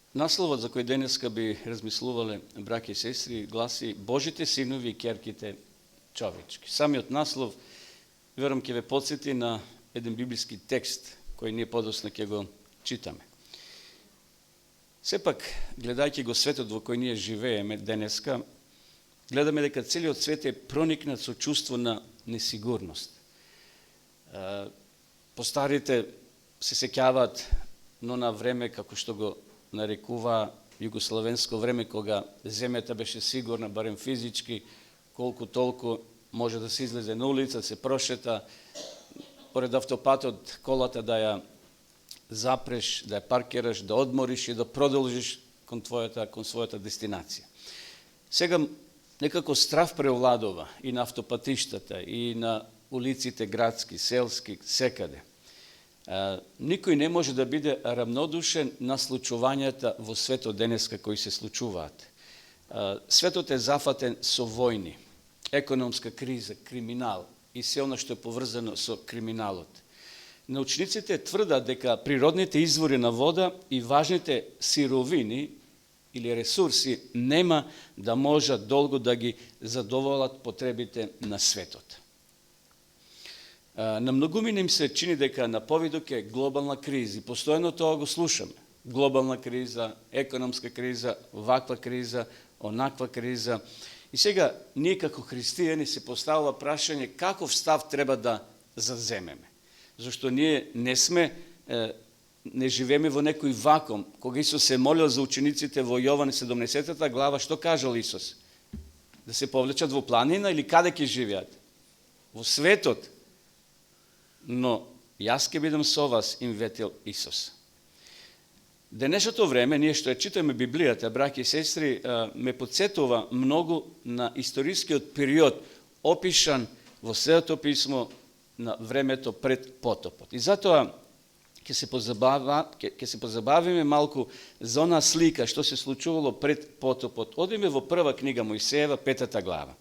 Насловот за кој денеска би размислувале браќа и сестри гласи Божите синови и ќерките човечки. Самиот наслов, верувам, ќе ве подсети на еден библиски текст кој ние подоцна ќе го читаме. Сепак, гледајќи го светот во кој ние живееме денеска, гледаме дека целиот свет е проникнат со чувство на несигурност. Постарите се сеќаваат, но на време, како што го нарекува југословенско време, кога земјата беше сигурна, барем физички, колку толку може да се излезе на улица, се прошета, поред автопатот колата да ја запреш, да ја паркираш, да одмориш и да продолжиш кон својата дестинација. Сега некако страв преовладува и на автопатиштата, и на улиците градски, селски, секаде. Никој не може да биде равнодушен на случувањата во светот денеска кои се случуваат. Светот е зафатен со војни, економска криза, криминал и се оно што е поврзано со криминалот. Научниците тврдат дека природните извори на вода и важните сировини или ресурси нема да можат долго да ги задоволат потребите на светот. На многумина им се чини дека на повидок е глобална криза. Постојано тоа го слушаме. Глобална криза, економска криза, ваква криза, онаква криза. И сега, ние како христијани се поставува прашање каков став треба да заземеме. Зашто ние не живееме во некој вакуум. Кога Исус се молил за учениците во Јован 17 глава, што кажал Исус? Да се повлечат во планина или каде ќе живеат? Во светот. Но јас ќе бидам со вас, им ветил Исус. Денешното време, ние што ја читаме Библијата, браќи и сестри, ме подсетува многу на историскиот период опишан во Светото писмо на времето пред потопот. И затоа ќе се позабавиме малку за она слика што се случувало пред потопот. Одиме во прва книга Мојсеева, 5 глава.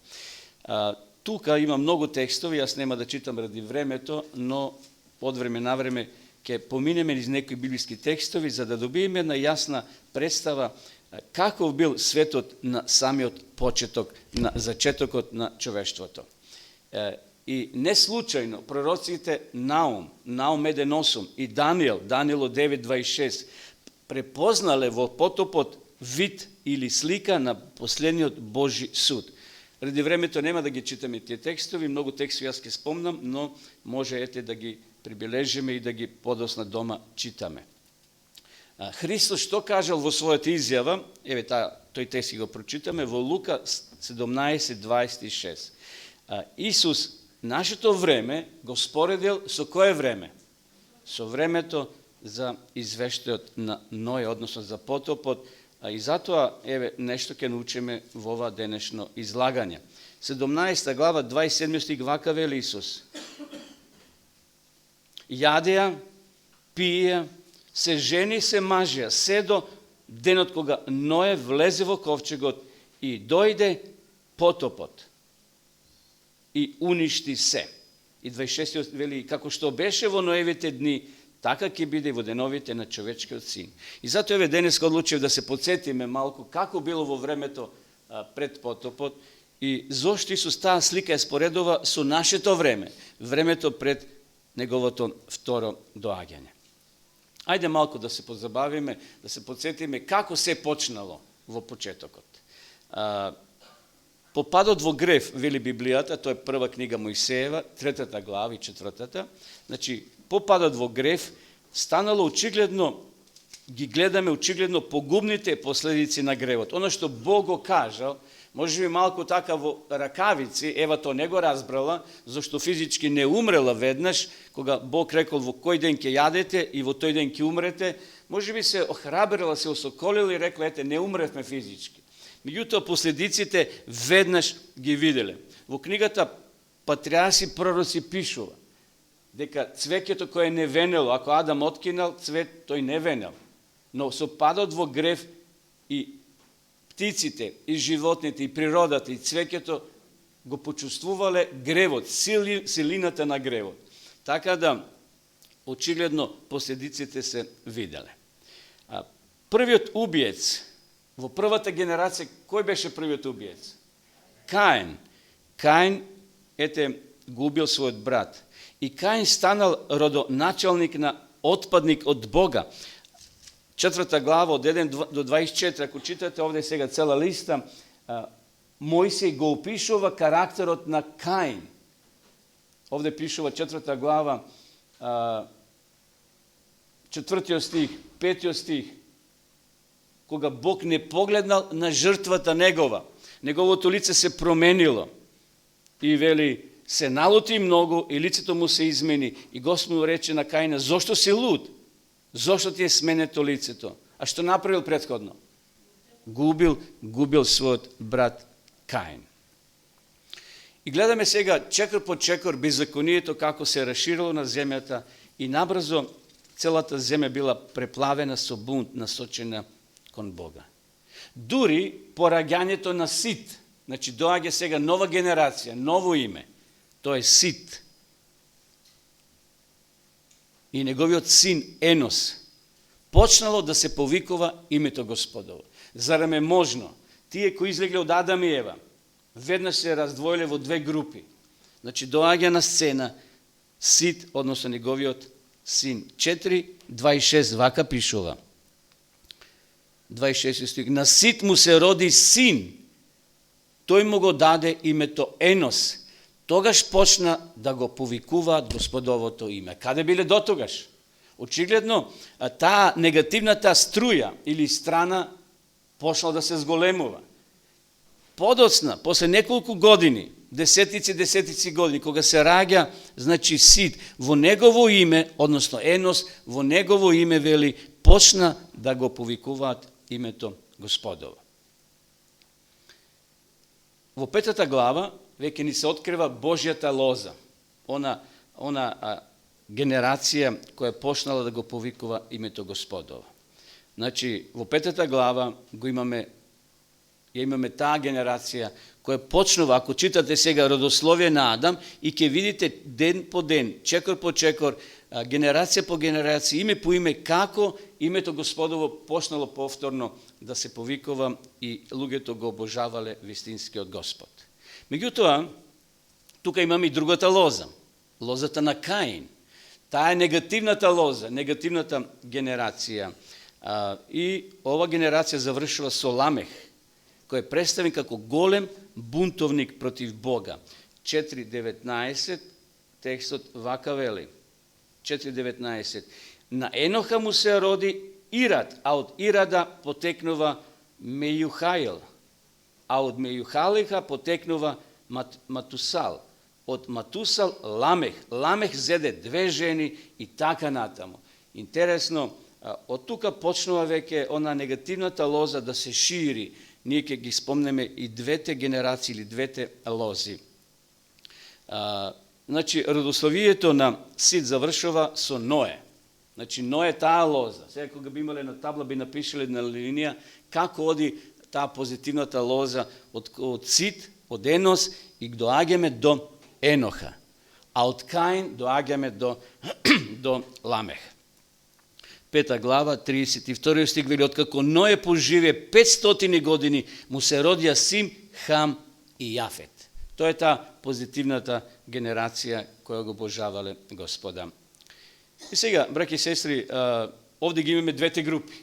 Тука има многу текстови, јас нема да читам ради времето, но од време на време ќе поминеме низ некои библиски текстови за да добиеме една јасна представа каков бил светот на самиот почеток, на зачетокот на човештвото. И не случајно пророците Наум 1.8 и Даниел 9.26 препознале во потопот вид или слика на последниот Божи суд. Ради времето нема да ги читаме тие текстови, многу текстови јас ќе спомнам, но може да ги прибележиме и да ги подосна дома читаме. Христос што кажал во својата изјава, тој текст го прочитаме во Лука 17.26. Исус нашето време го споредил со кое време? Со времето за извештајот на Ној, односно за потопот, и затоа, нешто ќе научиме во ова денешно излагање. 17 глава, 27 стих, вака вели Исус. Јадеа, пиеа, се жени, се мажеа, се до денот кога Ное влезе во ковчегот и дојде потопот и уништи се. И 26 вели, како што беше во Ноевите дни, така ќе биде во деновите на човечкиот син. И затоа денеска одлучив да се подсетиме малку како било во времето пред потопот и зошто Исус таа слика ја споредува со нашето време, времето пред неговото второ доаѓање. Ајде малку да се позабавиме, да се подсетиме како се почнало во почетокот. Попадот во грев, вели Библијата, тоа е прва книга Мојсеева, 3 глава и 4. Значи, попадот во грев станало очигледно, ги гледаме очигледно погубните последици на гревот. Оно што Бог го кажал, може би малку така во ракавици, Ева то не го разбрала, зашто физички не умрела веднаш, кога Бог рекол во кој ден ќе јадете и во тој ден ќе умрете, може би се охрабрила, се осоколила и рекла, не умревме физички. Меѓутоа, последиците веднаш ги виделе. Во книгата Патриарси пророци пишува дека цвеќето кое не венело, ако Адам откинал цвет, тој не венел. Но со падот во грев и птиците, и животните, и природата, и цвеќето го почувствувале гревот, силината на гревот. Така да, очигледно, последиците се виделе. Првиот убиец во првата генерација, кој беше првиот убиец? Каин. Каин го убил својот брат. И Каин станал родоначалник на отпадник од Бога. 4 глава од 1 до 24, ако читате овде сега цела листа, Мојсей го опишува карактерот на Каин. Овде пишува 4 глава, 4 стих, 5 стих, кога Бог не погледнал на жртвата негова, неговото лице се променило и вели, се налути многу и лицето му се измени. И Господ му рече на Каина, зошто си луд? Зошто ти е сменето лицето? А што направил претходно? Губил својот брат Каин. И гледаме сега чекор по чекор беззаконието како се расширило на земјата и набрзо целата земја била преплавена со бунт насочена кон Бога. Дури пораѓањето на Сит, значи доаѓа сега нова генерација, ново име, тоа е Сит. И неговиот син Енос почнало да се повикува името Господово. Зарем е можно тие кои излегле од Адам и Ева, веднаш се раздвоиле во две групи. Значи доаѓа на сцена Сит, односно неговиот син. 4:26 вака пишува. 26 стих. На Сит му се роди син. Тој му го даде името Енос. Тогаш почна да го повикуваат Господовото име. Каде биле дотогаш? Очигледно, таа негативната струја или страна почнала да се зголемува. Подоцна, после неколку години, десетици години, кога се раѓа, значи Сит, во негово име, односно Енос, во негово име, вели, почна да го повикуваат името Господово. Во 5 глава, веќе ни се открива Божјата лоза, она генерација која почнала да го повикува името Господово. Значи, во 5 глава го имаме таа генерација која почнува, ако читате сега родословие на Адам, и ќе видите ден по ден, чекор по чекор, генерација по генерација, име по име, како името Господово почнало повторно да се повикува и луѓето го обожавале вистинскиот Господ. Меѓутоа, тука имаме и другата лоза, лозата на Каин. Таа е негативната лоза, негативната генерација. И ова генерација завршила со Ламех, кој е представен како голем бунтовник против Бога. 4:19 текстот вака вели. 4:19. На Еноха му се роди Ирад, а од Ирада потекнува Мејухаил, а од Мејухалиха потекнува Матусал. Од Матусал Ламех. Ламех зеде 2 жени и така натаму. Интересно, од тука почнува веќе она негативната лоза да се шири. Ние ќе ги спомнеме и двете генерации или двете лози. Значи, родословието на Сит завршува со Ное. Значи, Ное таа лоза. Сега кога би имале на табла, би напишале на линија како оди таа позитивната лоза од Сит, од Енос, и доаѓаме до Еноха. А од Каин доаѓаме до Ламех. 5 глава, 32 стих вели, откако Ное поживе 500 години, му се родија Сим, Хам и Јафет. Тоа е таа позитивната генерација која го обожавале Господа. И сега, браќи и сестри, овде ги имаме двете групи.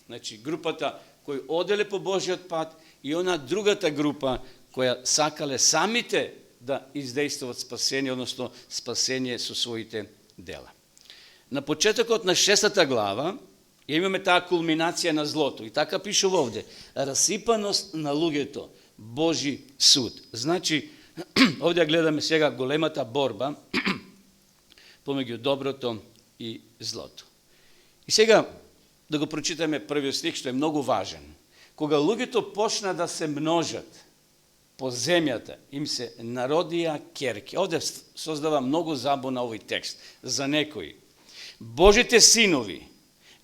Значи, групата кои оделе по Божиот пат и она другата група која сакале самите да издействуват спасение, односно спасение со своите дела. На почетокот на 6 глава имаме таа кулминација на злото. И така пишува овде. Расипаност на луѓето, Божи суд. Значи, овде гледаме сега големата борба помеѓу доброто и злото. И сега да го прочитаме првиот стих, што е многу важен. Кога луѓето почна да се множат по земјата, им се народија керки. Овде создава многу забуна овој текст за некои. Божите синови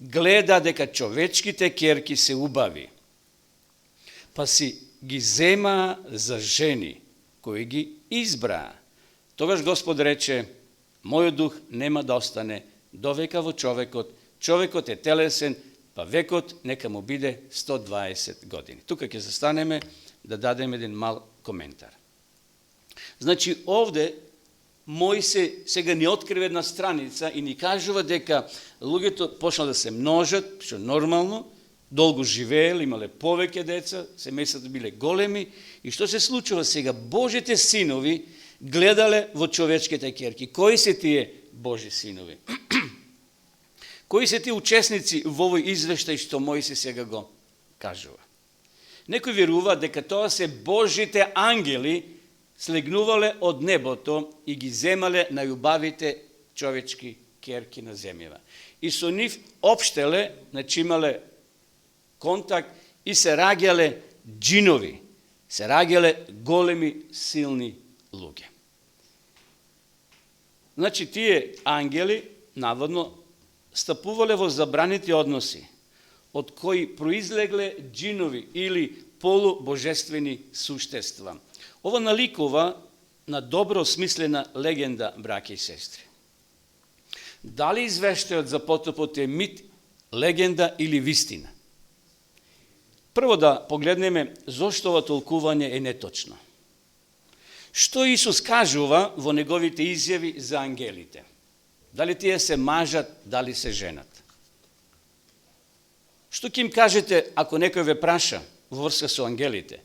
гледа дека човечките керки се убави, па си ги зема за жени, кои ги избраа. Тогаш Господ рече, мојот дух нема да остане довека во човекот, човекот е телесен, pa vekot neka mu bide 120 godini. Тука ќе застанеме да дадеме еден мал коментар. Значи, овде Мојсе сега ни открива една страница и ни кажува дека луѓето почнаа да се множат, што нормално, долго живееле, имале повеќе деца, семејствата биле големи, и што се случува сега? Божите синови гледале во човечките ќерки. Кои се тие Божи синови? Кои се тие учесници во овој извештај што Мојсе сега го кажува? Некои веруваат дека тоа се Божите ангели слегнувале од небото и ги земале најубавите човечки ќерки на земјава. И со нив општеле, значи имале контакт и се раѓале джинови, се раѓале големи, силни луѓе. Значи, тие ангели, наводно, стапувале во забраните односи, од кои произлегле джинови или полубожествени суштества. Ова наликува на добро осмислена легенда, браќа и сестри. Дали извештајот за потопот е мит, легенда или вистина? Прво да погледнеме зошто ова толкување е неточно. Што Исус кажува во неговите изјави за ангелите? Дали тие се мажат, дали се женат? Што ќе им кажете ако некој ве праша во врска со ангелите?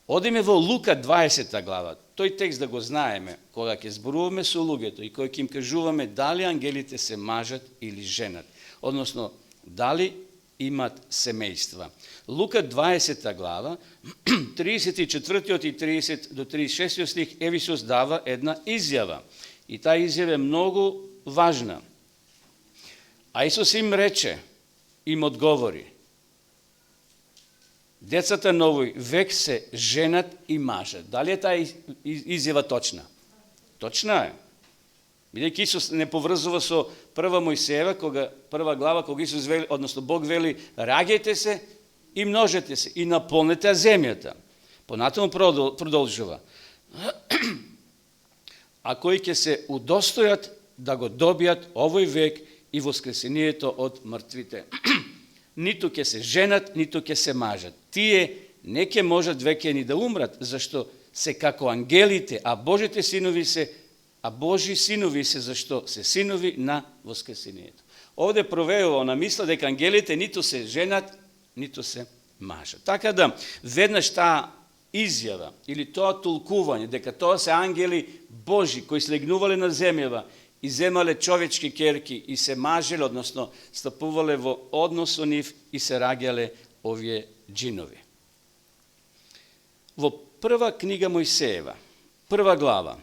Одиме во Лука 20 глава, тој текст да го знаеме, кога ќе зборуваме со луѓето и кога ќе им кажуваме дали ангелите се мажат или женат, односно дали имат семејства. Лука 20 глава, 34 и 30 до 36 стих, Исус дава една изјава. И таа изјава е многу важна. А Исус им рече, им одговори: децата на овој век се женат и мажат. Дали е таа изјава точна? Точна е. Бидејќи Исус не поврзува со прва Мојсеева, прва глава, кога Исус вели, односно Бог вели, раѓајте се и множете се и наполнете земјата. Понатаму продолжува: а кои ќе се удостојат да го добијат овој век и воскресението од мртвите. Ниту ќе се женат, ниту ќе се мажат. Тие не ќе можат веќе ни да умрат, зашто се како ангелите, а Божи синови се, зашто се синови на воскресението. Овде провеува на мисла дека ангелите ниту се женат, ниту се мажат. Така да, веднаш таа изјава или тоа толкување дека тоа се ангели Божи кои слегнувале на земјава и земале човечки ќерки и се мажеле, односно стапувале во однос со нив и се раѓале овие джинови. Во прва книга Мојсеева, прва глава,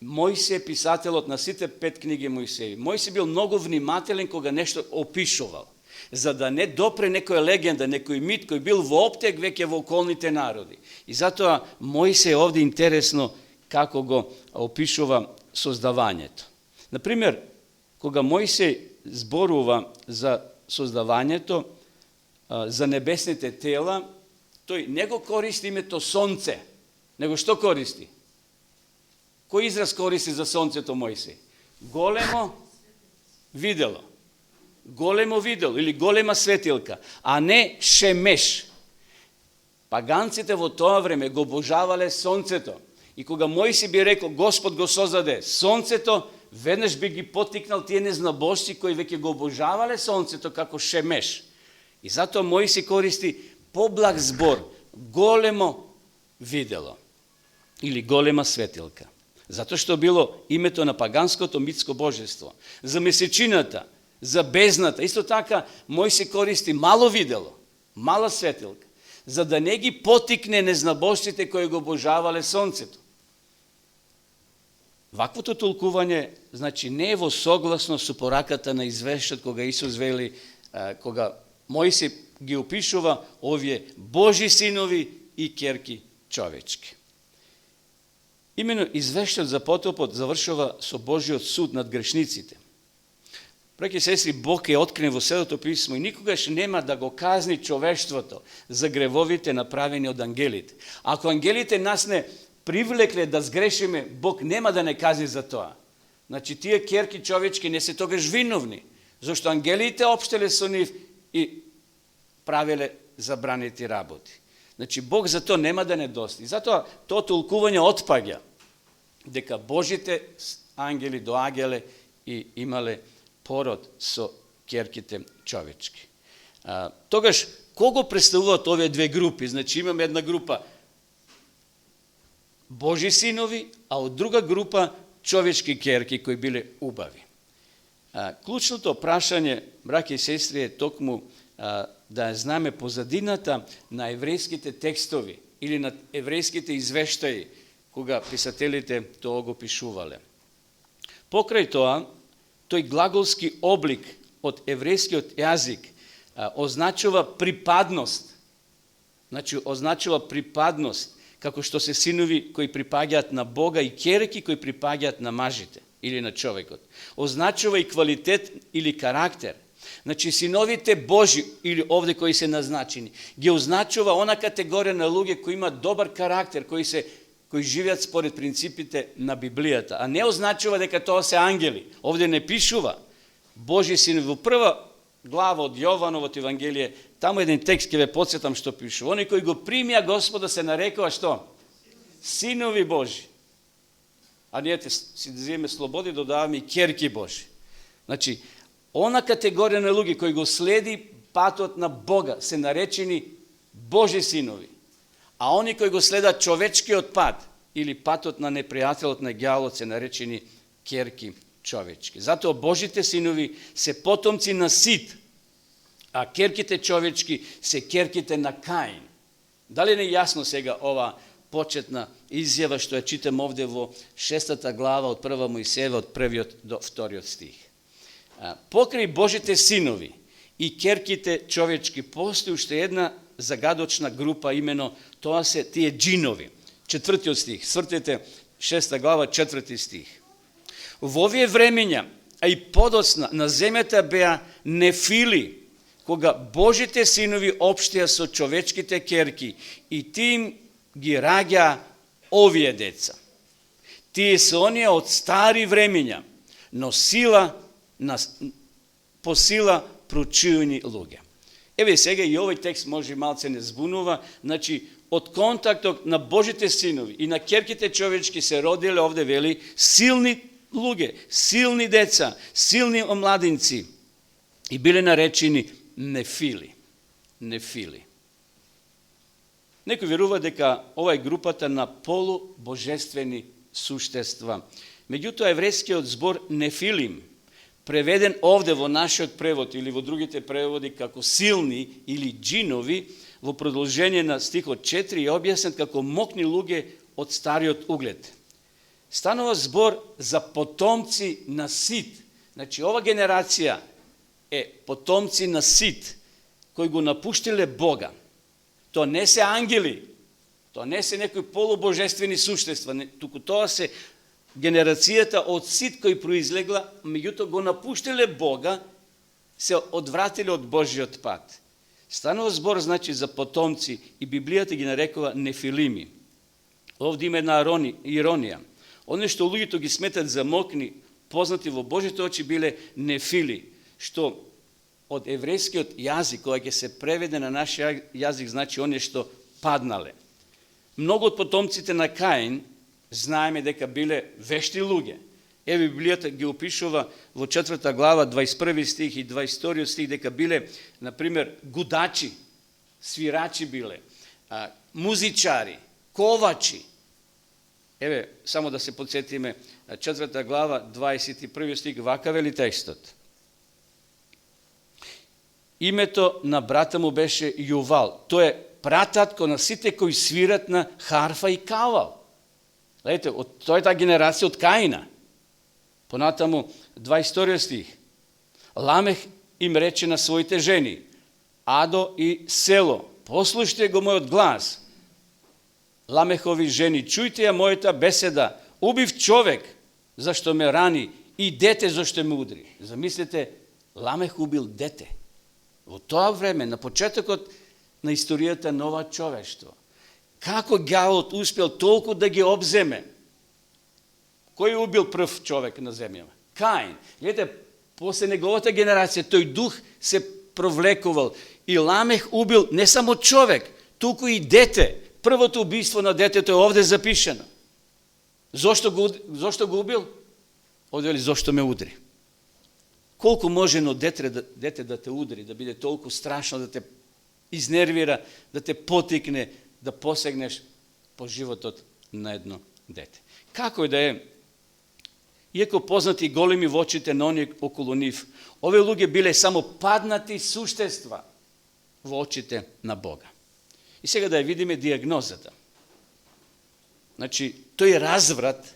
Мојсе е писателот на сите 5 книги Мојсееви. Мојсе бил многу внимателен кога нешто опишувал, за да не допре некоја легенда, некој мит кој бил во оптег веќе во околните народи. И затоа Мојсе е овде интересно како го опишува создавањето. Например, кога Мојсе зборува за создавањето, за небесните тела, тој не го користи името сонце, него што користи? Кој израз користи за сонцето Мојсе? Големо видело. Големо видело или голема светилка, а не шемеш. Паганците во тоа време го обожавале сонцето. И кога Мојсе би рекол, Господ го создаде сонцето, веднаш би ги потикнал тие незнабожци кои веќе го обожавале сонцето како шемеш. И затоа Мојсе користи поблаг збор, големо видело или голема светилка. Затоа што било името на паганското митско божество. За месечината, за бездната, исто така Мојсе користи мало видело, мала светилка, за да не ги потикне незнабожците кои го обожавале сонцето. Ваквото толкување, значи, не е во согласно со пораката на извештајот кога Исус вели, кога Мојсе ги опишува овие Божи синови и ќерки човечки. Имено извештајот за потопот завршува со Божиот суд над грешниците. Браќи и сестри, Бог е открен во Светото писмо и никогаш нема да го казни човештвото за гревовите направени од ангелите. Ако ангелите нас не привлекле да сгрешиме, Бог нема да не казни за тоа. Значи, тие ќерки човечки не се тогаш виновни, зашто ангелите општеле со нив и правеле забранети работи. Значи, Бог за тоа нема да недости. Затоа тоа толкување отпаѓа, дека Божите ангели доаѓале и имале пород со ќерките човечки. Тогаш, кого представуваат овие две групи? Значи, имаме една група Божи синови, а од друга група човечки ќерки кои биле убави. Клучното прашање, браќи и сестри, е токму да знаме позадината на еврејските текстови или на еврејските извештаи, кога писателите тоа го пишувале. Покрај тоа, тој глаголски облик од еврејскиот јазик означува припадност. Значи, означува припадност, како што се синови кои припаѓаат на Бога и ќерки кои припаѓаат на мажите или на човекот. Означува и квалитет или карактер. Значи, синовите Божи, или овде кои се назначени, ги означува она категорија на луѓе кои имаат добар карактер, кои живеат според принципите на Библијата, а не означува дека тоа се ангели. Овде не пишува Божи синови. Во прва глава од Јовановото Евангелие, таму еден текст ќе ве потсетам што пишува. Они кои го примија Господа се нарекува што? Синови Божи. А ние си земеме слободи, додаваме и ќерки Божи. Значи, она категорија на луѓе кои го следи патот на Бога се наречени Божи синови. А они кои го следат човечкиот пат или патот на непријателот на ѓаволот се наречени ќерки човечки. Затоа Божите синови се потомци на Сит, а ќерките човечки се ќерките на Каин. Дали не е јасно сега ова почетна изјава што ја читам овде во 6 глава од 1 Мојсеева од 1 до 2 стих. Покрај Божите синови и ќерките човечки постои уште една загадочна група, имено тоа се тие джинови. 4 стих, свртете 6 глава 4 стих. Во овие времења, а и подоцна на земјата беа нефили, кога Божите синови општија со човечките ќерки и тим ги раѓа овие деца. Тие се оние од стари времења, но по сила прочуени луѓе. Еве сега и овој текст може малце не збунува, значи од контактот на Божите синови и на ќерките човечки се родиле, овде вели, силни луѓе, силни деца, силни омладинци и биле наречени нефили. Нефили. Некој верува дека ова е групата на полубожествени суштества. Меѓутоа, еврејскиот збор нефилим, преведен овде во нашиот превод или во другите преводи како силни или джинови, во продолжение на стихот 4 е објаснет како мокни луѓе од стариот углед. Станува збор за потомци на Сит. Значи, ова генерација е потомци на Сит, кои го напуштиле Бога. Тоа не се ангели, тоа не се некои полубожествени суштества, туку тоа се генерацијата од Сит кои произлегла, меѓутоа го напуштиле Бога, се одвратиле од Божиот пат. Станува збор, значи, за потомци и Библијата ги нарекува нефилими. Овде има една иронија. Оне што луѓето ги сметат за мокни, познати во Божите очи, биле нефили, што од еврејскиот јазик, кога ќе се преведе на наш јазик, значи оние што паднале. Многу од потомците на Каин знаеме дека биле вешти луѓе. Еве Библијата ги опишува во 4 глава 21 стих и 22 стих дека биле, например, гудачи, свирачи биле, музичари, ковачи. Еве, само да се подсетиме, 4 глава 21 стих, вака вели текстот. Името на брата му беше Јувал. Тој е прататко на сите кои свират на харфа и кавал. Гледайте, тоа е таа генерација од Каина. Понатаму 22 стих. Ламех им рече на своите жени, Адо и Село, послушайте го мојот глас. Ламехови жени, чујте ја мојата беседа, убив човек зашто ме рани и дете зашто ме удри. Замислете, Ламех убил дете. Во тоа време, на почетокот на историјата на ова човештво, како ѓаволот успел толку да ги обземе? Кој убил прв човек на земјава? Каин. Гледате, после неговата генерација, тој дух се провлекувал. И Ламех убил не само човек, туку и дете. Првото убийство на детето е овде запишено. Зошто го убил? Овде вели, зошто ме удри. Колку може едно дете да те удри, да биде толку страшно, да те изнервира, да те потикне, да посегнеш по животот на едно дете. Како и да е, иако познати големи во очите на оние околу нив, овие луѓе биле само паднати суштества во очите на Бога. И сега да ја видиме диагнозата. Значи, тој разврат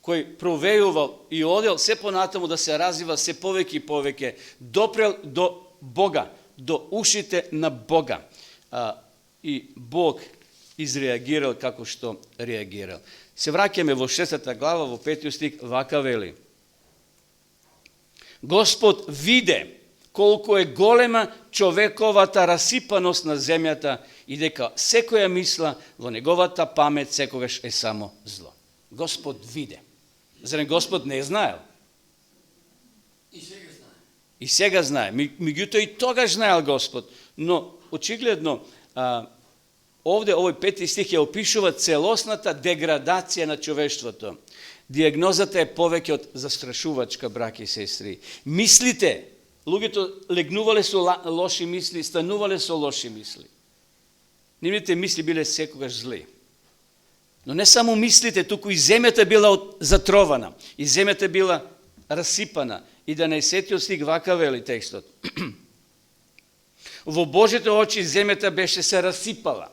кој провејувал и одел се понатаму да се развива се повеќе и повеќе, допрел до Бога, до ушите на Бога. И Бог изреагирал како што реагирал. Се враќаме во 6 глава, во 5 стих, вака вели. Господ виде колку е голема човековата расипаност на земјата и дека секоја мисла во неговата памет секогаш е само зло. Господ виде. Зарем Господ не знаел? И сега знае. Меѓутоа и тогаш знаел Господ. Но, очигледно, овде овој 5 стих ја опишува целосната деградација на човештвото. Диагнозата е повеќе од застрашувачка, браќи и сестри. Мислите, луѓето легнувале со лоши мисли, станувале со лоши мисли. Нивните мисли биле секогаш зли. Но не само мислите, туку и земјата била затрована, и земјата била расипана. И 11 стих вака вели текстот. Во Божите очи земјата беше се расипала.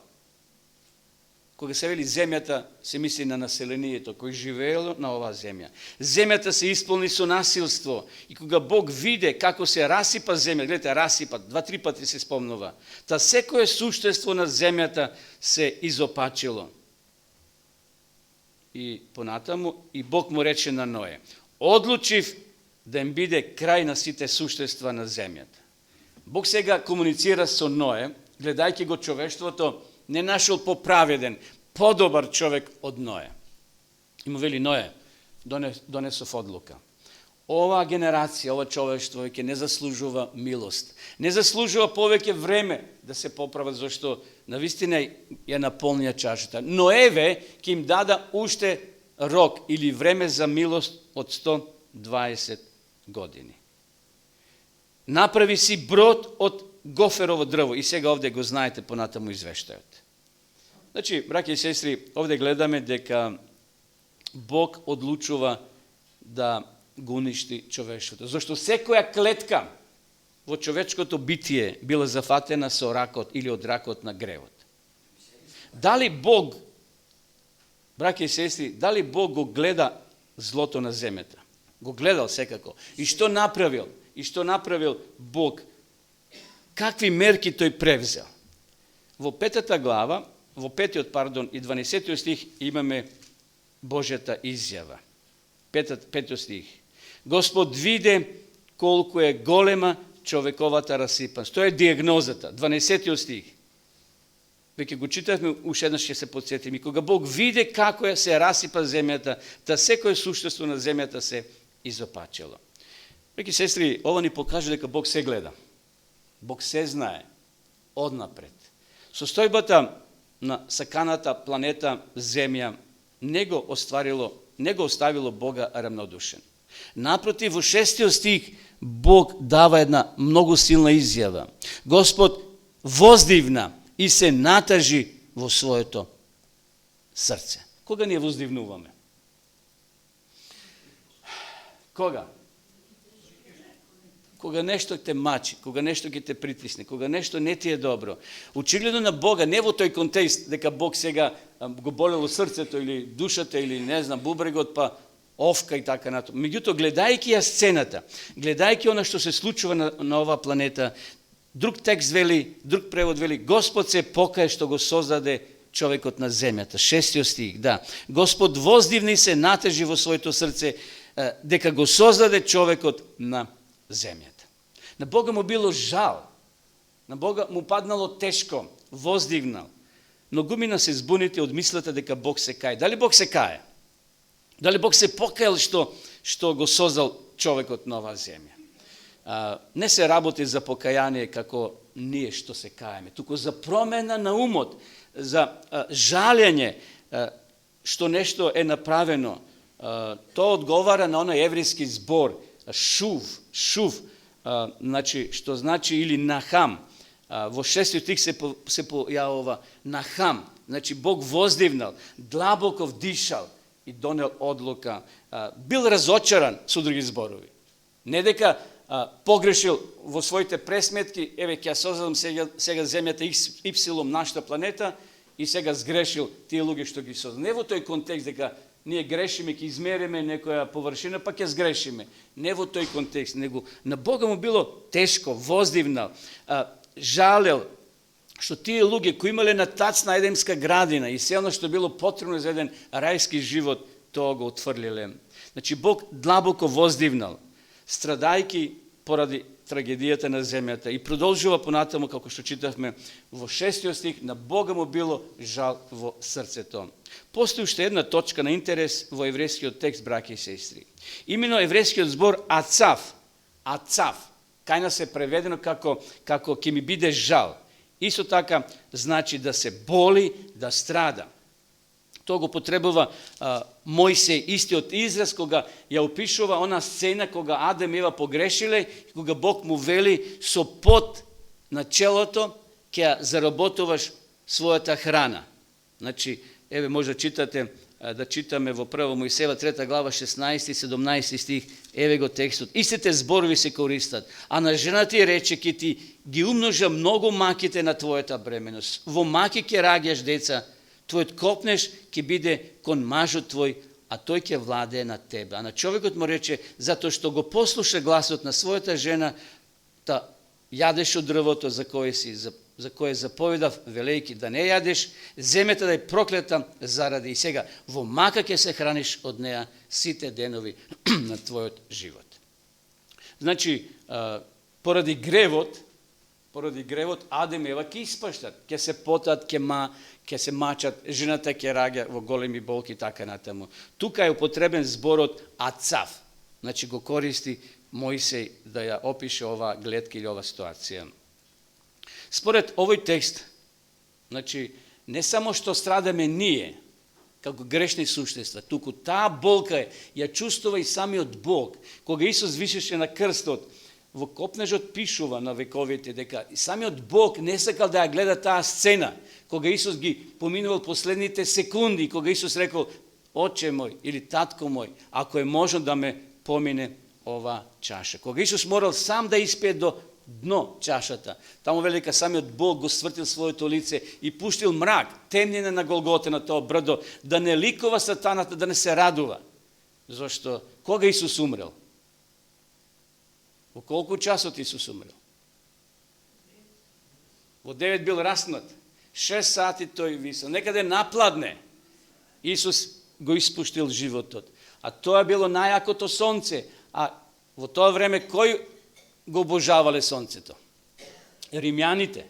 Кога се вели земјата, се мисли на населението кој живеело на оваа земја. Земјата се исполни со насилство. И кога Бог виде како се расипа земја, гледате, расипа, 2-3 пати се спомнува, та секое суштество на земјата се изопачило. И понатаму, и Бог му рече на Ное, одлучив да им биде крај на сите суштества на земјата. Бог сега комуницира со Ное, гледајќи го човештвото, не нашол поправеден, подобар човек од Ное. И му вели, Ное, донесов одлука. Ова генерација, ова човештво ќе не заслужува милост. Не заслужува повеќе време да се поправат, зашто навистина ја наполнија чашата. Но еве, ќе им дада уште рок или време за милост од 120 години. Направи си брод од гоферово дрво. И сега овде го знаете понатаму извештајот. Значи, браќи и сестри, овде гледаме дека Бог одлучува да го уништи човештвото. Зашто секоја клетка во човечкото битие била зафатена со ракот или од ракот на гревот. Дали Бог, браќи и сестри, дали Бог го гледа злото на земјата? Го гледал секако. И што направил? И што направил Бог? Какви мерки тој превзел? Во 5 глава, во 5 и 12 стих имаме Божјата изјава. 5 стих. Господ виде колку е голема човековата расипаност. Тоа е диагнозата. 12 стих. Веќе го читавме, уште еднаш ќе се потсетиме. И кога Бог виде како се расипа земјата, та секое суштество на земјата се изопачило. Веќе сестри, ова ни покажа дека Бог се гледа. Бог се знае однапред. Состојбата на саканата планета Земја не го оставило Бога равнодушен. Напротив, во 6 стих Бог дава една многу силна изјава. Господ воздивна и се натажи во своето срце. Кога ние воздивнуваме? Кога? Кога нешто те мачи, кога нешто ќе те притисне, кога нешто не ти е добро. Очигледно на Бога, не во тој контекст дека Бог сега го болело срцето или душата или не знам бубрегот па овка и така натаму. Меѓутоа гледајќи ја сцената, гледајќи она што се случува на оваа планета, друг текст вели, друг превод вели, Господ се покае што го создаде човекот на земјата. 6 стих, да. Господ воздивни се натежи во своето срце дека го создаде човекот на земјата. На Бога му било жал, на Бога му паднало тешко, воздивнал. Многумина се збуните од мислата дека Бог се кае. Дали Бог се кае? Дали Бог се покаел што го создал човекот на оваа земја? не се работи за покаяние како ние што се каеме, туку за промена на умот, за жалење што нешто е направено. Тоа одговара на оној еврејски збор шув, значи, што значи или нахам. Во 6 стих се појавува нахам, значи Бог воздивнал, длабоко вдишал и донел одлука. Бил разочаран, со други зборови. Не дека погрешил во своите пресметки, еве ќе ја создадам сега земјата Ипсилом, нашата планета, и сега сгрешил тие луѓе што ги создадам. Не во тој контекст дека ние грешиме, ќе измериме некоја површина, па ќе сгрешиме. Не во тој контекст, него на Бога му било тешко, воздивнал, жалел, што тие луѓе кои имале на тацна едемска градина и се оно што било потребно за еден рајски живот, тоа го отфрлиле. Значи Бог длабоко воздивнал, страдајки поради трагедијата на земјата, и продолжува понатаму, како што читавме во 6 стих, на Бога му било жал во срцето. Постои уште една точка на интерес во еврејскиот текст, браќи и сестри. Имено еврејскиот збор ацав, кај нас е преведено како ќе ми биде жал. Исто така значи да се боли, да страда. Тоа го потребува Мојсеј, истиот израз кога ја опишува она сцена кога Адем и Ева погрешиле и кога Бог му вели со пот на челото ќе ја заработуваш својата храна. Значи, еве може читате, да читаме во 1 Мојсеева 3 глава 16 и 17 стих, еве го текстот. Истите зборови се користат, а на жената ти рече ќе ти ги умножа многу маките на твојата бременост. Во маки ќе раѓаш деца, твојот копнеш ќе биде кон мажот твој, а тој ќе владее над тебе. А на човекот му рече, затоа што го послуша гласот на својата жена, та јадеш од дрвото за кое заповедав, велејки да не јадеш, земјата да е проклета заради и сега. Во мака ќе се храниш од неа сите денови на твојот живот. Значи, поради гревот Адем и Ева ќе испаштат, ќе се потат, ќе се мачат, жената ќе раѓа во големи болки и така натаму. Тука е употребен зборот ацав, значи го користи Мојсеј да ја опише ова гледка или ова ситуација. Според овој текст, значи не само што страдаме ние како грешни суштества, туку таа болка ја чувствува и самиот Бог. Кога Исус висеше на крстот, во копнежот пишува на вековите дека и самиот Бог не сакал да ја гледа таа сцена, кога Исус ги поминувал последните секунди, кога Исус рекол, Отче мој или татко мој, ако е можно да ме помине ова чаша. Кога Исус морал сам да испие до дно чашата, таму велика самиот Бог го свртил своето лице и пуштил мрак, темнина на Голгота, на тоа брдо, да не ликува сатаната, да не се радува. Зошто кога Исус умрел? Во колку часот Исус умрел? Во 9 бил раснат. 6 сати тој висел. Некаде напладне Исус го испуштил животот. А тоа било најакото сонце. А во тоа време кој го обожавале сонцето? Римјаните.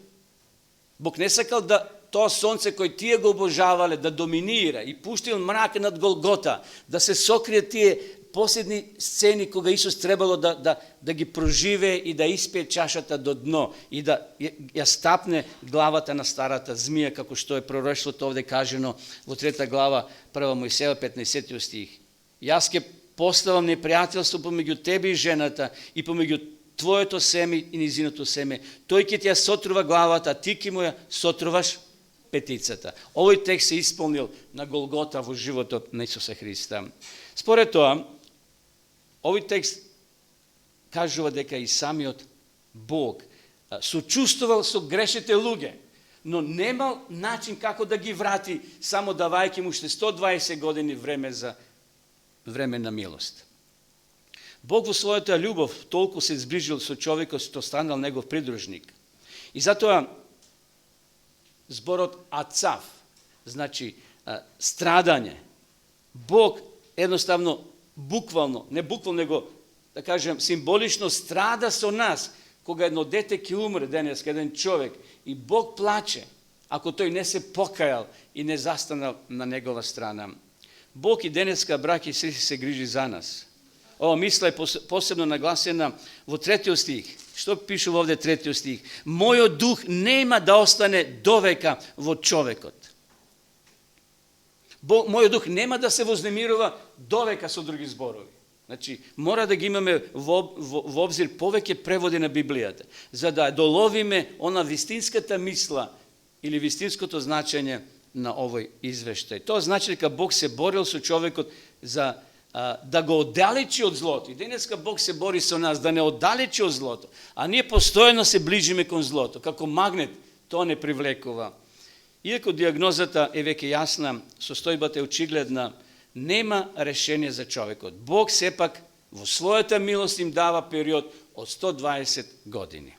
Бог не сакал да тоа сонце кој тие го обожавале да доминира и пуштил мрак над Голгота, да се сокрие тие последни сцени кога Исус требало да ги проживее и да испие чашата до дно и да ја стапне главата на старата змија, како што е пророштвото овде кажено во 3 глава 1 Мојсеева 15 стих. Јас ќе поставам непријателство помеѓу тебе и жената и помеѓу твоето семе и низиното семе. Тој ќе ти ја сотрува главата, а ти ќе му ја сотруваш петицата. Овој текст се исполнил на Голгота во животот на Исуса Христа. Според тоа, овој текст кажува дека и самиот Бог сочувствувал со грешните луѓе, но немал начин како да ги врати, само давајќи му уште 120 години време на милост. Бог во својата љубов толку се зближил со човекот што станал негов придружник. И затоа зборот ацав, значи страдање. Бог едноставно, буквално, не буквално, него, да кажем, символично страда со нас, кога едно дете ќе умре денес, еден човек, и Бог плаче, ако тој не се покајал и не застанал на негова страна. Бог и денеска, браќи и сестри, се грижи за нас. Ova misla je posebno naglasena u 3. stih. Što piše ovdje 3. stih? Moj duh nema da ostane do veka vo čovekot. Moj duh nema da se voznemirova do veka su drugi zborovi. Znači, mora da ga imаме v обзир повеќе преводи на Библијата, за да доловиме она вистинската мисла или вистинското значење на овој извештај. Тоа значи дека Бог се борил со човекот за да го оддалечи од злото. И денеска Бог се бори со нас да не оддалечи од злото, а ние постојано се ближиме кон злото. Како магнет тоа не привлекува. Иако диагнозата е веќе јасна, состојбата е очигледна, нема решение за човекот. Бог сепак во својата милост им дава период од 120 години.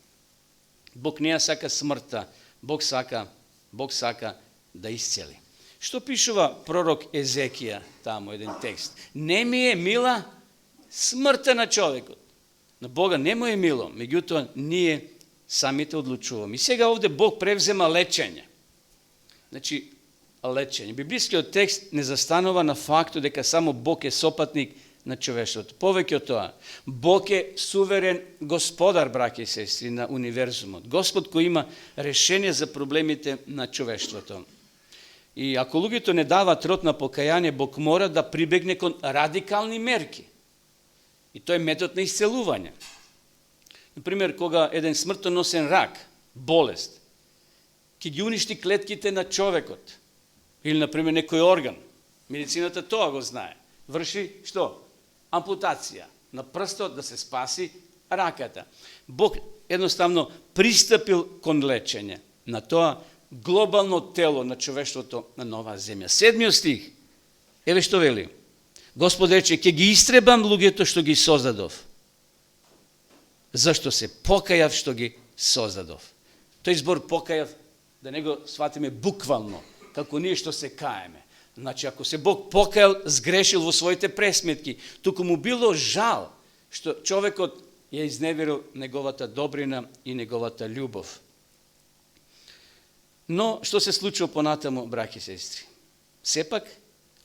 Бог не ја сака смртта, Бог сака да исцели. Што пишува пророк Езекија таму еден текст? Не ми е мила смртта на човекот. На Бога не му е мило, меѓутоа ние самите одлучуваме. И сега овде Бог превзема лечење. Значи, лечење. Библискиот текст не застанува на фактот дека само Бог е сопатник на човештвото. Повеќе од тоа, Бог е суверен господар, браќи и сестри, на универзумот. Господ кој има решение за проблемите на човештвото. И ако луѓето не дават род на покаяние, Бог мора да прибегне кон радикални мерки. И тој е метод на исцелување. Например, кога еден смртоносен рак, болест, ќе ги уништи клетките на човекот, или, например, некој орган, медицината тоа го знае, врши што? Ампутација на прстот да се спаси раката. Бог едноставно пристапил кон лечење на тоа глобално тело на човештвото на нова земја. 7 стих, еве што вели. Господ рече, ќе ги истребам луѓето што ги создадов, зашто се покајав што ги создадов. Тој збор покајав, да не го сватиме буквално, како ние што се каеме. Значи, ако се Бог покајал, сгрешил во своите пресметки, туку му било жал што човекот ја изневерил неговата добрина и неговата љубов. Но, што се случува понатаму, браќи и сестри? Сепак,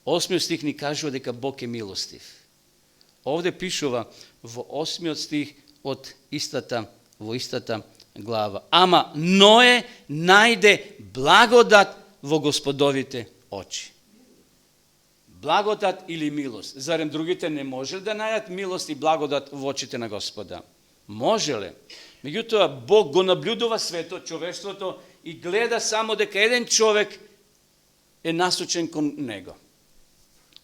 8 стих ни кажува дека Бог е милостив. Овде пишува во 8 стих од во истата глава. Ама Ное најде благодат во Господовите очи. Благодат или милост. Зарем другите не може да најдат милост и благодат во очите на Господа? Можеле. Меѓутоа, Бог го наблюдува светот, човештвото и гледа само дека еден човек е насочен кон него.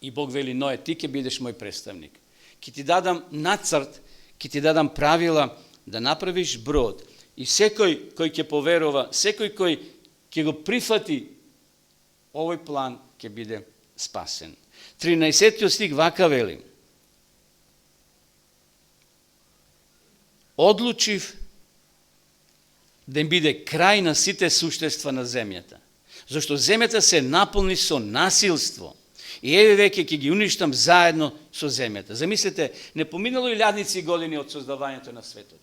И Бог вели, Ное, ти ќе бидеш мој представник. Ќе ти дадам нацрт, ќе ти дадам правила да направиш брод. И секој кој ќе поверува, секој кој ќе го прифати овој план, ќе биде спасен. 13 стих вака вели. Одлучив да им биде крај на сите суштества на земјата. Зашто земјата се наполни со насилство. И еве веќе ќе ги уништам заедно со земјата. Замислете, не поминало и илјадници години од создавањето на светот.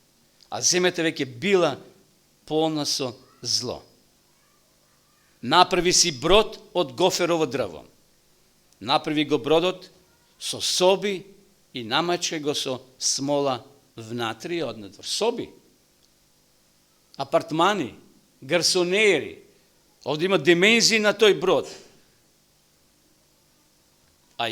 А земјата веќе била полна со зло. Направи си брод од гоферово дрво. Направи го бродот со соби и намачка го со смола внатре и однадвор. Соби, апартмани, гарсонери. Овде има димензии на тој брод. А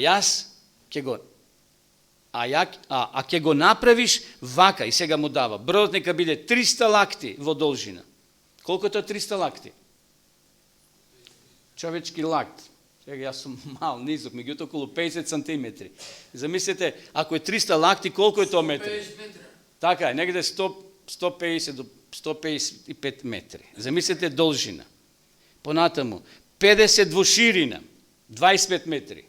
ќе го направиш вака, и сега му дава. Бродот нека биде 300 лакти во должина. Колко е 300 лакти? Човечки лакт. Сега јас сум мал, низок, меѓуто околу 50 сантиметри. Замислете, ако е 300 лакти, колко е тоа метри? 50 метра. Така е, негде 150 до 155 метри. Замислете должина. Понатаму, 50 во ширина, 25 метри.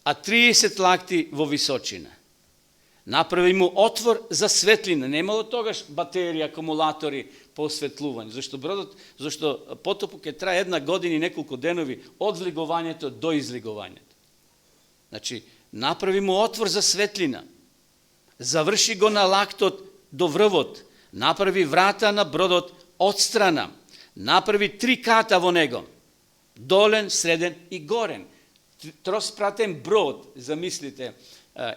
А 30 лакти во височина. Направи му отвор за светлина. Немало тогаш батерии, акумулатори по осветлување. Зашто потопот ќе трае 1 година и неколку денови од влегувањето до излегувањето. Значи, направи му отвор за светлина. Заврши го на лактот до врвот. Направи врата на бродот од страна. Направи 3 ката во него. Долен, среден и горен. Trospraten brod, zamislite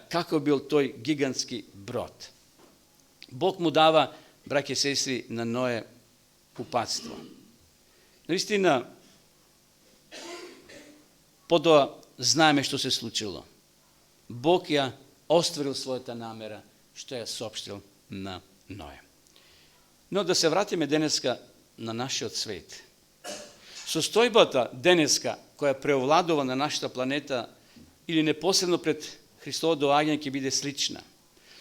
kako je bil toj gigantski brod. Bog mu dava, braće i sestri, na Noe kupatstvo. No istina, potom znamo što se slučilo. Bog je ostvaril svoja namera, što je sopštil na Noe. No da se vratime deneska na naš svet. Sostojbata deneska koja preovladova na našta planeta ili neposredno pred Hristovo doaganje će bide slična.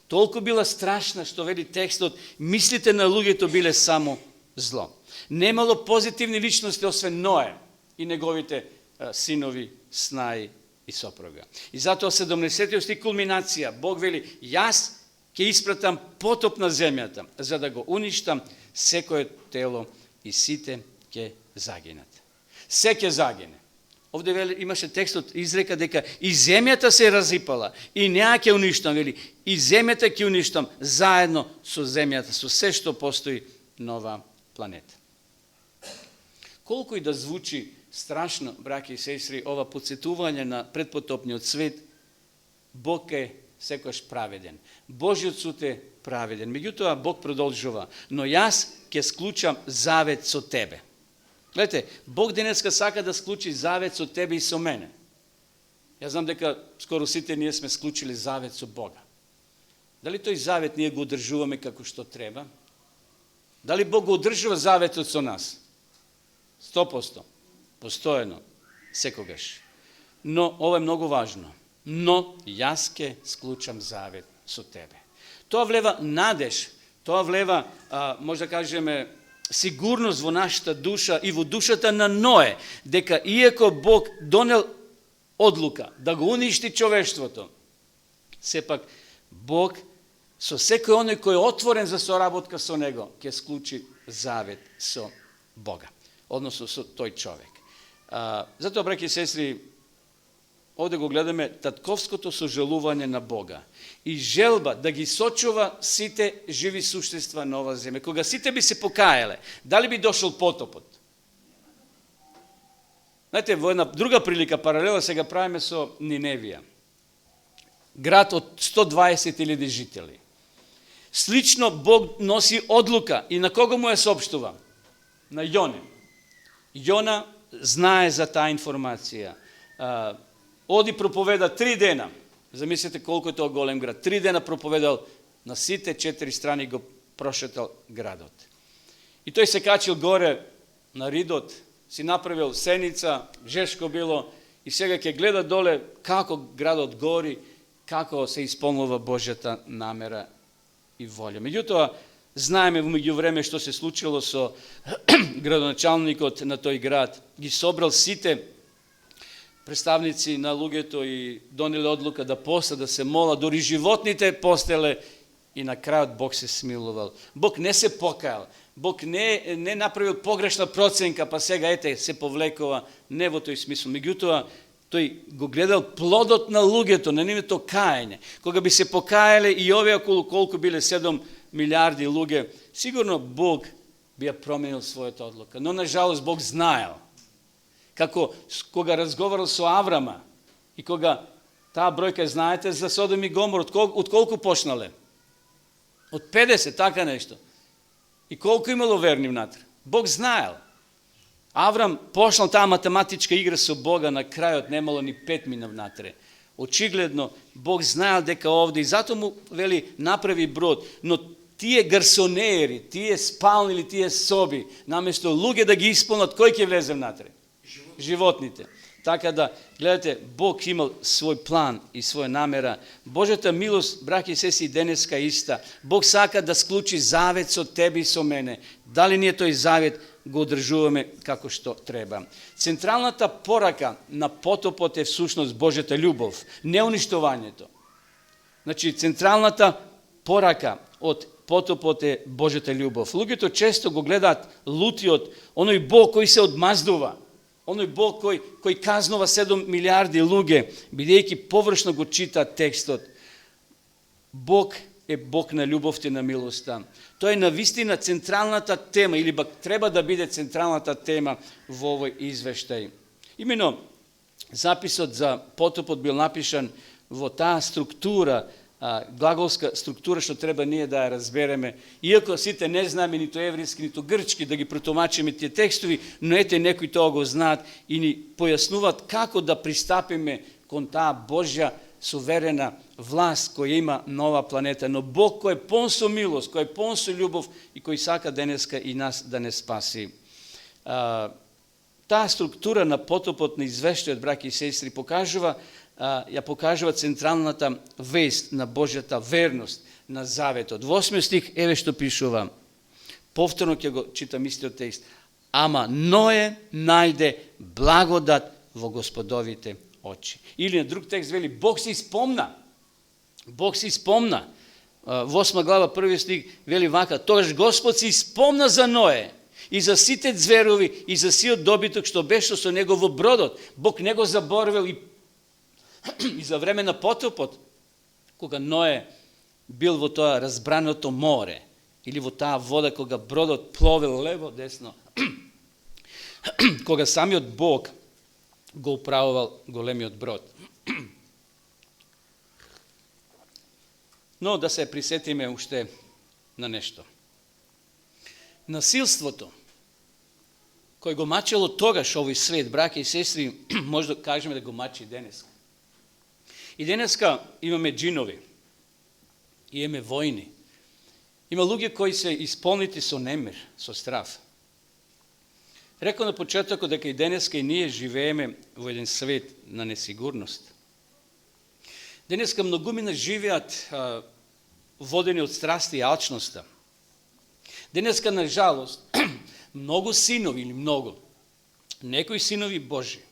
Toliko bila strašna što veli tekst od mislite na luge to bile samo zlo. Nemalo pozitivne ličnosti osve Noe i njegovite sinovi, snaji i soproga. I zato 70. stih kulminacija. Bog veli, jas ke ispratam potop na zemljata, za da go uništam, sekoje telo i site ke zaginate. Sve ke zagine. Ovdje veli, imaše tekst od izreka deka i zemljata se razipala i nejake uništam, veli, i zemljata ke uništam, zajedno su zemljata, su sve što postoji nova planeta. Koliko i da zvuči strašno, braki i sestri, ova podsjetuvanja na predpotopni od svet, Bog je sekoš praveden. Božji odsud je praveden. Međutim, Bog prodolžava, no jaz ke sklučam zavet so tebe. Gledajte, Bog deneska saka da skluči zavet so tebe i so mene. Ja znam deka skoro site nije sme sklučili zavet so Boga. Da li toj zavet nije ga udržuvame kako što treba? Da li Bog udržava zavet od so nas? 100%. Postojeno. Sekogaš. No, ovo je mnogo važno. No, jaske sklučam zavet so tebe. To vleva nadež, to vleva, možda kažeme, sigurnost vo našta duša i vo dušata na Noe, deka iako Bog donel odluka da go uništi čoveštvo to, sepak Bog so sekoj onaj koji je otvoren za sorabotka so nego, ke skluči zavet so Boga, odnosno so toj čovek. Zato, braki i sestri, ovdje go gledame tatkovskoto soželuvanje na Boga i želba da gi sočuva site živi suštestva na ova zemlja. Koga site bi se pokajale, da li bi došel potopot? Znate, jedna druga prilika, paralela se ga pravime so Ninevija. Grad od 120.000 žitelji. Slično Bog nosi odluka i na koga mu je sopštuva? Na Jone. Jona znaje za ta informacija. Odi propoveda 3 dena. Zamislite koliko je to golem grad. 3 dena propovedal na site 4 strani go prošetal gradot. I to je se kačil gore na Ridot, si napravil senica, žeško bilo i svega ke gleda dole kako gradot gori, kako se ispunjava Božjata namera i volja. Međutim, znajme umeđu vreme što se slučilo so gradonačelnikot na toj grad. Gi sobral site predstavnici na Lugeto i donijeli odluka da posta, da se mola, dori životnite postele i na kraju Bog se smiloval. Bog ne se pokajal, Bog ne napravil pogrešna procenka pa svega se povlekova, ne vo toj smislu. Međutim, to je go gledal plodot na Lugeto, ne nije to kajanje. Koga bi se pokajale i ove okolo koliko bile 7 milijardi luge, sigurno Bog bi ja promenil svoje odluka. No, nažalost, Bog znajal. Kako koga razgovarao su Avrama i koga ta brojka, znajete za Sodom i Gomor, od koliko pošnale? Od 50, taka nešto. I koliko imalo verni vnatra? Bog znajal. Avram pošla ta matematička igra su Boga, na kraju nemalo ni 5 mina vnatre. Očigledno, Bog znajal deka ovdje i zato mu veli napravi brod, no tije garsoneri, tije spalni ili tije sobi, namjesto luge da gi ispunat, koji je vleze vnatre? Životnite. Tako da, gledajte, Bog imao svoj plan i svoje namera. Božja milost, braki i sestri, deneska ista. Bog saka da skluči zavet od tebi i so mene. Da li nije to i zavet, go održuvame kako što treba. Centralna ta poraka na potopote je sušnost Božja ljubov, ne uništovanje to. Znači, centralna ta poraka od potopote Božja ljubov. Lugi to često go gledat luti od onoj Bog koji se odmazduva. Onoj Bog koji kaznova 7 milijardi luge, bidejki površno go čita tekstot. Bog je Bog na ljubovti, na milosta. To je navistina centralna ta tema, ili treba da bide centralna ta tema v ovoj izveštaj. Imeno, Записот за потопот бил напишан во таа структура, глаголска структура што треба ние да ја разбереме. Иако сите не знаме ниту еврејски, ниту грчки да ги протумачиме тие текстови, но ете некои тоа го знаат и ни појаснуваат како да пристапиме кон таа Божја суверена власт која има на оваа планета, но Бог кој е полн со милост, кој е полн со љубов и кој сака денеска и нас да не спаси. Таа структура на потопот на извештајот, браќи и сестри, ја покажува централната вест на Божјата верност на заветот. Во 8 стих еве што пишува. Повторно ќе го читам истиот текст. Ама Ное најде благодат во Господовите очи. Или на друг текст вели Бог се испомна. Бог се испомна. Во 8 глава 1 стих вели вака: тогаш Господ се испомна за Ное и за сите зверови и за сиот добиток што беше со него во бродот. Бог не го заборавил и за време на потопот, кога Ное бил во тоа разбраното море, или во таа вода кога бродот пловел лево, десно, кога самиот Бог го управувал големиот брод. Но да се присетиме уште на нешто. Насилството, кој го мачело тогаш овој свет, браќа и сестри, може да кажеме да го мачи и денеска. И денеска имаме джинови, имаме војни, има луѓе кои се исполнити со немир, со страф. Рекол на почетокот дека и денеска и ние живееме во еден свет на несигурност. Денеска многумина живеат водени од страсти и алчноста. Денеска, на жалост, многу синови или многу, некои синови Божи,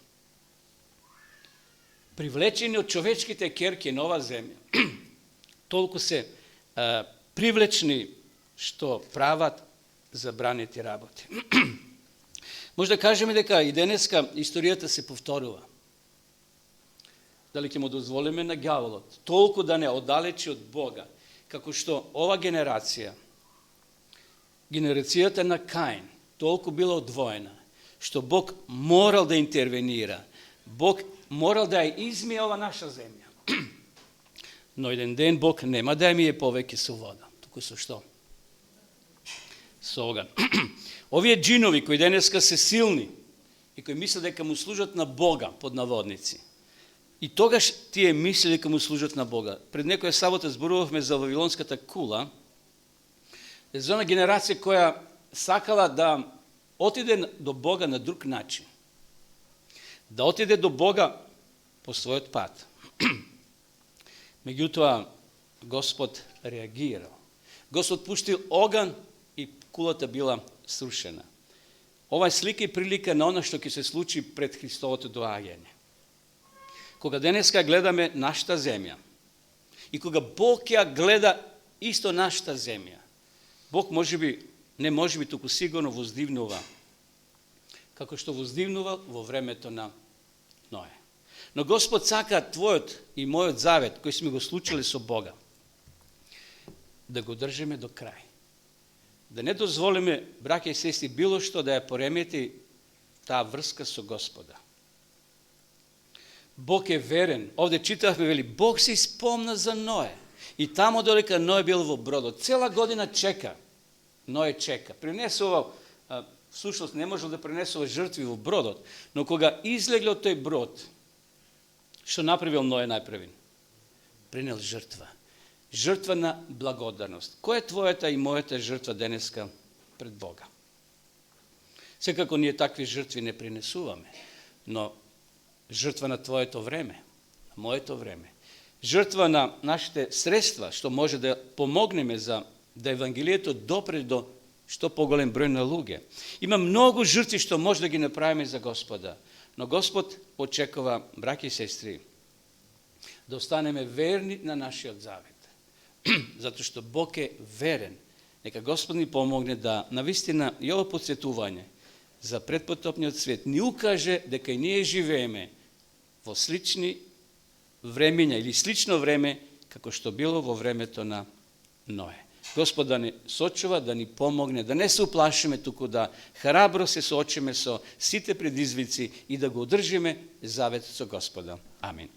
привлечени од човечките керки на оваа земја, толку се привлечни што прават забранети работи. Може да кажеме дека и денеска историјата се повторува. Дали ќе му дозволиме на ѓаволот толку да не оддалечи од Бога, како што ова генерација, генерацијата на Каин, толку била одвоена, што Бог морал да интервенира, Бог морал да ја измие ова наша земја. Но еден ден Бог нема да ја мие повеќе со вода, туку со што? Со оган. Овие джинови кои денеска се силни и кои мислат дека му служат на Бога, под наводници, и тогаш тие мисли дека му служат на Бога. Пред некоја сабота зборувавме за Вавилонската кула, за една генерација која сакала да отиде до Бога на друг начин. Да отиде до Бога по својот пат. Меѓутоа, Господ реагирал. Господ пуштил оган и кулата била срушена. Ова е слика и прилика на оно што ќе се случи пред Христовото доаѓање. Кога денеска гледаме нашата земја и кога Бог ја гледа исто нашата земја, Бог не туку сигурно воздивнува, како што воздивнува во времето на Ное. Но Господ сака твојот и мојот завет, кој сме го случили со Бога, да го држиме до крај. Да не дозволиме, браќа и сестри, било што да ја поремети таа врска со Господа. Бог е верен. Овде читавме, вели, Бог се испомна за Ное. И тамо додека Ное бил во бродот, цела година чека. Ное чека. Принесувал, всушност не можел да принесува жртви во бродот, но кога излегле од тој брод, што направил Ное најпрвин? Принел жртва. Жртва на благодарност. Која е твојата и мојата жртва денеска пред Бога? Секако ние такви жртви не принесуваме, но жртва на твоето време, на моето време, жртва на нашите средства, што може да помогнеме за да Евангелието допре до што поголем број на луѓе. Има многу жртви што може да ги направиме за Господа, но Господ очекува, браќи и сестри, да останеме верни на нашиот завет. Затоа што Бог е верен. Нека Господ ни помогне да навистина и ова подсетување за предпотопниот свет ни укаже дека и ние живееме во слични времења или слично време како што било во времето на Ное. Господ да ни сочува, да ни помогне, да не се уплашиме, туку да храбро се соочиме со сите предизвици и да го одржиме завет со Господа. Амин.